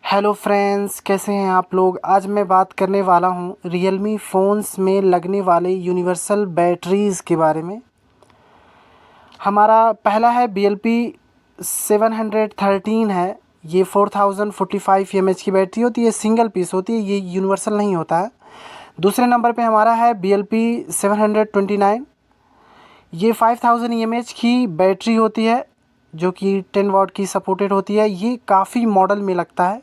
Hello friends, कैसे हैं आप लोग। आज मैं बात करने वाला हूं रियलमी फ़ोन्स में लगने वाले यूनिवर्सल बैटरीज़ के बारे में। हमारा पहला है BLP 713 है। ये 4045 mAh की बैटरी होती है, सिंगल पीस होती है, ये यूनिवर्सल नहीं होता है। दूसरे नंबर पे हमारा है BLP 729। ये 5000 mAh की बैटरी होती है, जो कि 10 वाट की सपोर्टेड होती है। ये काफ़ी मॉडल में लगता है।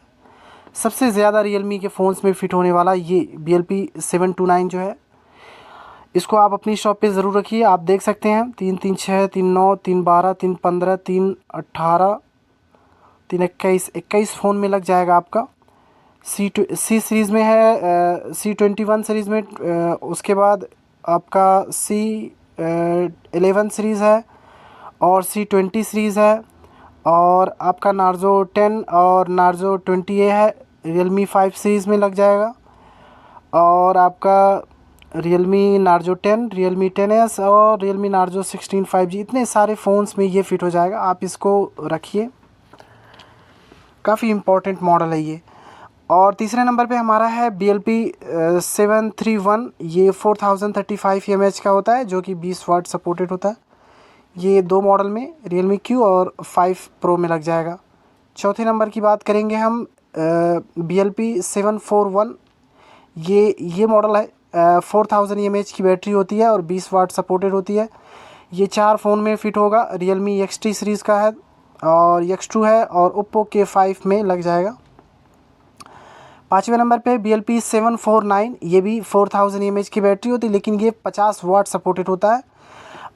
सबसे ज़्यादा रियलमी के फ़ोन्स में फ़िट होने वाला ये BLP 729 जो है, इसको आप अपनी शॉप पे ज़रूर रखिए। आप देख सकते हैं 336, 39, 312, 315, 318, 321, 21 फ़ोन में लग जाएगा आपका। सी सीरीज़ में है, C21 सीरीज़ में, उसके बाद आपका C11 सीरीज़ है और C20 सीरीज़ है, और आपका नार्ज़ो 10 और नार्ज़ो 20A है। रियलमी 5 सीरीज़ में लग जाएगा। और आपका रियलमी नार्ज़ो 10, रियलमी 10S और रियलमी नार्ज़ो 16 5G, इतने सारे फ़ोन्स में ये फ़िट हो जाएगा। आप इसको रखिए, काफ़ी इम्पोर्टेंट मॉडल है ये। और तीसरे नंबर पे हमारा है BLP 731। ये 4035 mAh का होता है, जो कि 20 वाट सपोर्टेड होता है। ये दो मॉडल में रियलमी Q और 5 Pro में लग जाएगा। चौथे नंबर की बात करेंगे हम BLP 741। ये मॉडल है, 4000 mAh की बैटरी होती है और 20 वाट सपोर्टेड होती है। ये 4 फ़ोन में फ़िट होगा। रियलमी XT सीरीज़ का है और X2 है और ओप्पो K5 में लग जाएगा। पाँचवें नंबर पे BLP 749। ये भी 4000 mAh की बैटरी होती है, लेकिन ये 50 वाट सपोर्टेड होता है।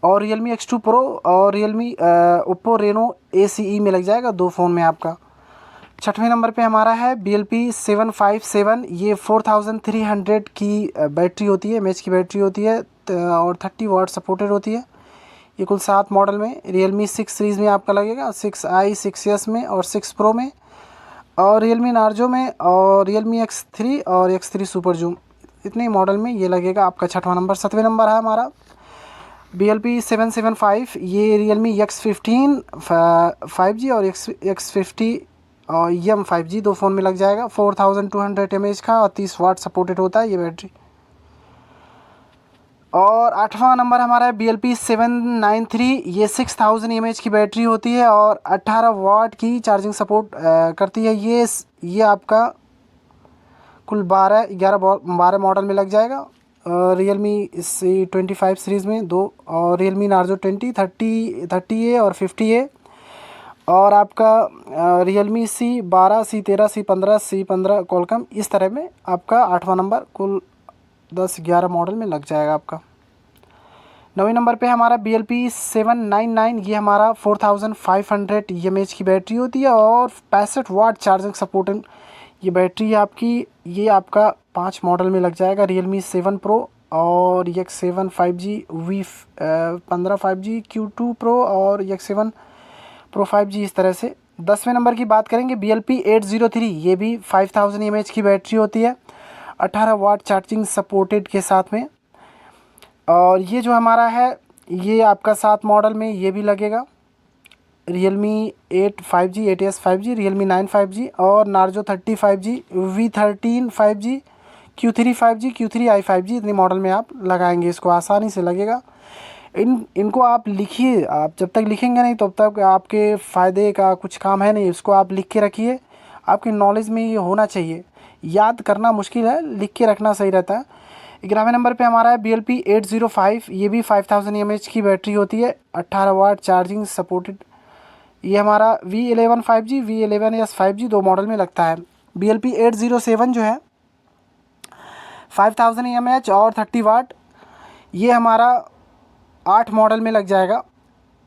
और रियलमी X2 Pro और रियलमी ओप्पो रेनो ACE में लग जाएगा, दो फ़ोन में आपका। छठवें नंबर पे हमारा है BLP 757। ये 4300 की बैटरी होती है, mAh की बैटरी होती है, और 30 वाट सपोर्टेड होती है। ये कुल 7 मॉडल में रियलमी 6 सीरीज़ में आपका लगेगा, 6i, 6s में और 6 Pro में, और रियलमी नार्जो में, और रियलमी X3 और X3 सुपर जूम, इतने मॉडल में ये लगेगा आपका छठवां नंबर। सातवें नंबर है हमारा BLP 775। ये रियलमी X15 5G और X50 और M 5G, दो फ़ोन में लग जाएगा। 4200 mAh का और 30 वाट सपोर्टेड होता है ये बैटरी। और आठवां नंबर हमारा है BLP 793। ये 6000 mAh की बैटरी होती है और 18 वाट की चार्जिंग सपोर्ट करती है। ये आपका कुल 12 मॉडल में लग जाएगा। रियलमी C25 सीरीज़ में दो, और रियलमी नार्जो 30A और 50A, और आपका Realme C12, C13, C15 Qualcomm, इस तरह में आपका आठवां नंबर कुल 10-11 मॉडल में लग जाएगा आपका। नौवीं नंबर पे हमारा BLP 799। ये हमारा 4500 mAh की बैटरी होती है और 65 वाट चार्जिंग सपोर्टिंग ये बैटरी है आपकी। ये आपका 5 मॉडल में लग जाएगा। रियलमी 7 Pro और X7 5G, V15 5G, Q2 Pro और X7 Pro 5G, इस तरह से। 10वें नंबर की बात करेंगे BLP 803। ये भी 5000 mAh की बैटरी होती है, 18 वाट चार्जिंग सपोर्टेड के साथ में। और ये जो हमारा है, ये आपका 7 मॉडल में ये भी लगेगा। Realme 8 5G, 8s 5G, Realme 9 5G और Narzo 30 5G, V13 5G, Q3 5G, Q3i 5G, इतने मॉडल में आप लगाएंगे, इसको आसानी से लगेगा। इनको आप लिखिए। आप जब तक लिखेंगे नहीं तब तक आपके फ़ायदे का कुछ काम है नहीं। इसको आप लिख के रखिए, आपकी नॉलेज में ये होना चाहिए। याद करना मुश्किल है, लिख के रखना सही रहता है। 11वें नंबर पे हमारा है BLP 805। ये भी 5000 mAh की बैटरी होती है, 18 वाट चार्जिंग सपोर्टेड। ये हमारा V11 5G, V11s 5G, दो मॉडल में लगता है। BLP 807 जो है 5000 mAh और 30 वाट, ये हमारा 8 मॉडल में लग जाएगा।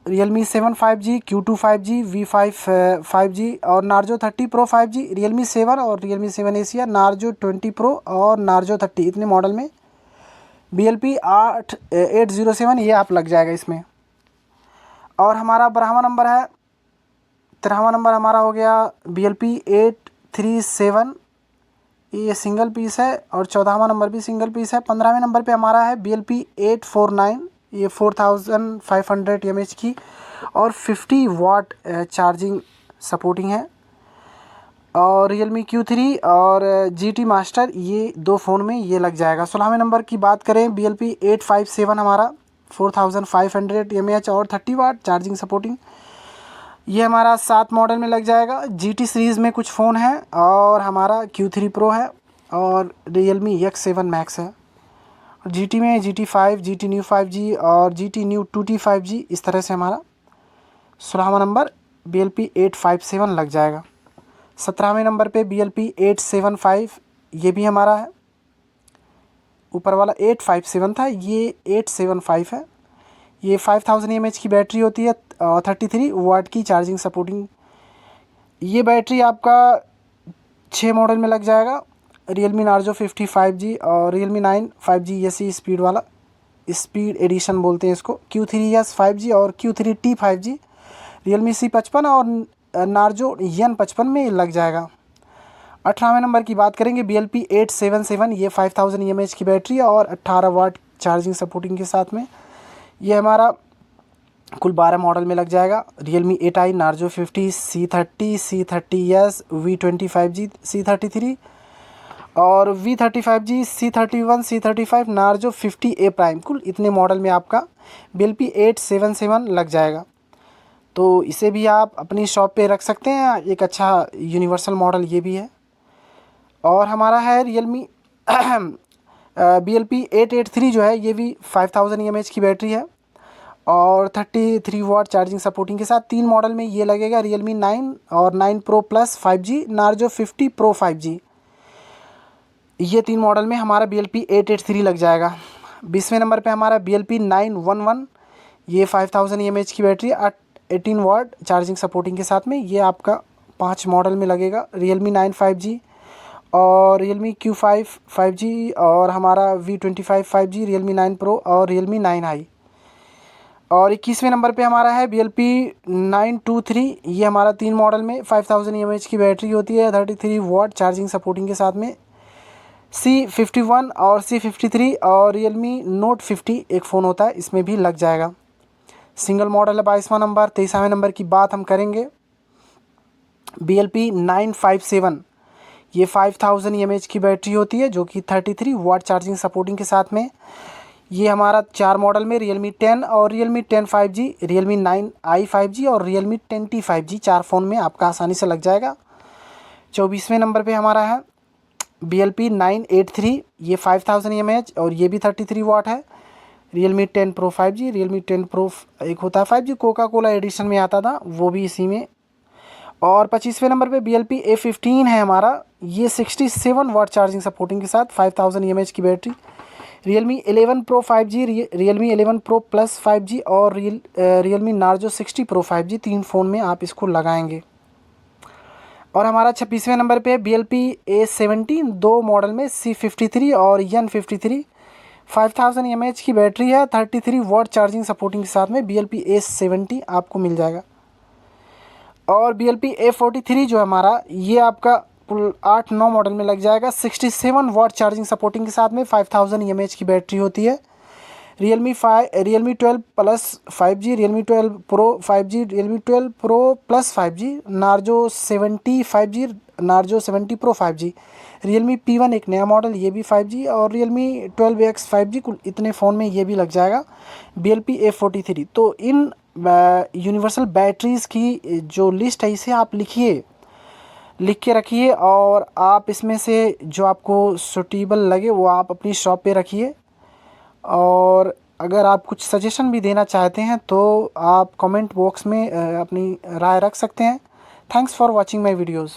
Realme 7 5G, Q2 5G, V5 5G और नार्जो 30 Pro 5G, रियलमी 7 और रियलमी 7 एशिया, नार्जो 20 Pro और नार्जो 30, इतने मॉडल में BLP 807 ये आप लग जाएगा इसमें। और हमारा 12वां नंबर है, 13वां नंबर हमारा हो गया BLP 837। ये सिंगल पीस है, और 14वां नंबर भी सिंगल पीस है। 15वें नंबर पे हमारा है BLP 849। ये 4500 mAh की और 50 वाट चार्जिंग सपोर्टिंग है। और Realme Q3 और GT मास्टर, ये 2 फ़ोन में ये लग जाएगा। 16वें नंबर की बात करें BLP 857 हमारा 4500 mAh और 30 वाट चार्जिंग सपोर्टिंग, ये हमारा 7 मॉडल में लग जाएगा। GT सीरीज़ में कुछ फ़ोन हैं और हमारा Q3 Pro है और Realme X7 Max है। GT में GT5, GT New 5G और GT New 2T 5G, इस तरह से हमारा 16वां नंबर BLP 857 लग जाएगा। 17वें नंबर पे BLP 875, ये भी हमारा है। ऊपर वाला 857 था, ये 875 है। ये 5000 mAh की बैटरी होती है और 33 वाट की चार्जिंग सपोर्टिंग। ये बैटरी आपका 6 मॉडल में लग जाएगा। Realme Narzo 50 5G और Realme 9 5G SE स्पीड वाला, स्पीड एडिशन बोलते हैं इसको। Q3S 5G और Q3T 5G, Realme C55 और Narzo N55 में लग जाएगा। 18वें नंबर की बात करेंगे BLP 877, ये 5000 mAh की बैटरी और 18 वाट चार्जिंग सपोर्टिंग के साथ में, ये हमारा कुल 12 मॉडल में लग जाएगा। Realme 8i, Narzo 50, C30, C30S, V25G, C33 और V35G, C31, C35, Narzo 50A prime, कुल इतने मॉडल में आपका BLP 877 लग जाएगा। तो इसे भी आप अपनी शॉप पे रख सकते हैं, एक अच्छा यूनिवर्सल मॉडल ये भी है। और हमारा है Realme BLP 883 जो है, ये भी 5000 mAh की बैटरी है और 33 वाट चार्जिंग सपोर्टिंग के साथ 3 मॉडल में ये लगेगा। Realme 9 और 9 Pro Plus 5G, Narzo 50 Pro 5G, ये 3 मॉडल में हमारा BLP 883 लग जाएगा। 20वें नंबर पे हमारा BLP 911, ये 5000 mAh की बैटरी 18 वाट चार्जिंग सपोर्टिंग के साथ में, ये आपका 5 मॉडल में लगेगा। Realme 9 5G और Realme Q5 5G और हमारा V25 5G, Realme 9 Pro और Realme 9i। और 21वें नंबर पे हमारा है BLP 923, ये हमारा 3 मॉडल में 5000 mAh की बैटरी होती है, 33 वाट चार्जिंग सपोर्टिंग के साथ में। C51 और C53 और Realme Note 50 एक फ़ोन होता है, इसमें भी लग जाएगा। सिंगल मॉडल है 22वां नंबर। 23वें नंबर की बात हम करेंगे BLP 957, ये 5000 mAh की बैटरी होती है जो कि 33 वाट चार्जिंग सपोर्टिंग के साथ में, ये हमारा 4 मॉडल में Realme 10 और Realme 10 5G, Realme 9i 5G और Realme 10T 5G, 4 फ़ोन में आपका आसानी से लग जाएगा। 24वें नंबर पे हमारा है BLP 983, ये 5000 mAh और ये भी 33 वाट है, Realme 10 Pro 5G, Realme 10 Pro एक होता है 5G, कोका कोला एडिशन में आता था, वो भी इसी में। और 25वें नंबर पे BLP A15 है हमारा, ये 67 वाट चार्जिंग सपोर्टिंग के साथ 5000 mAh की battery, Realme 11 Pro 5G, Realme 11 Pro Plus 5G और Realme Narzo 60 Pro 5G, 3 phone में आप इसको लगाएंगे। और हमारा 26वें नंबर पे BLP A17, 2 मॉडल में C53 और N53, 5000 mAh की बैटरी है, 33 वाट चार्जिंग सपोर्टिंग के साथ में BLP A70 आपको मिल जाएगा। और BLP A43 जो हमारा, ये आपका कुल 8-9 मॉडल में लग जाएगा, 67 वाट चार्जिंग सपोर्टिंग के साथ में, 5000 mAh की बैटरी होती है। Realme 12 Plus 5G, Realme 12 Pro 5G, Realme 12 Pro Plus 5G, Narzo 70 5G, Narzo 70 Pro 5G, Realme P1 एक नया मॉडल, ये भी 5G और Realme 12X 5G, कुल इतने फ़ोन में ये भी लग जाएगा BLP A43। तो इन यूनिवर्सल बैटरीज़ की जो लिस्ट है इसे आप लिख के रखिए और आप इसमें से जो आपको सूटेबल लगे वो आप अपनी शॉप पे रखिए। और अगर आप कुछ सजेशन भी देना चाहते हैं तो आप कमेंट बॉक्स में अपनी राय रख सकते हैं। Thanks for watching my videos.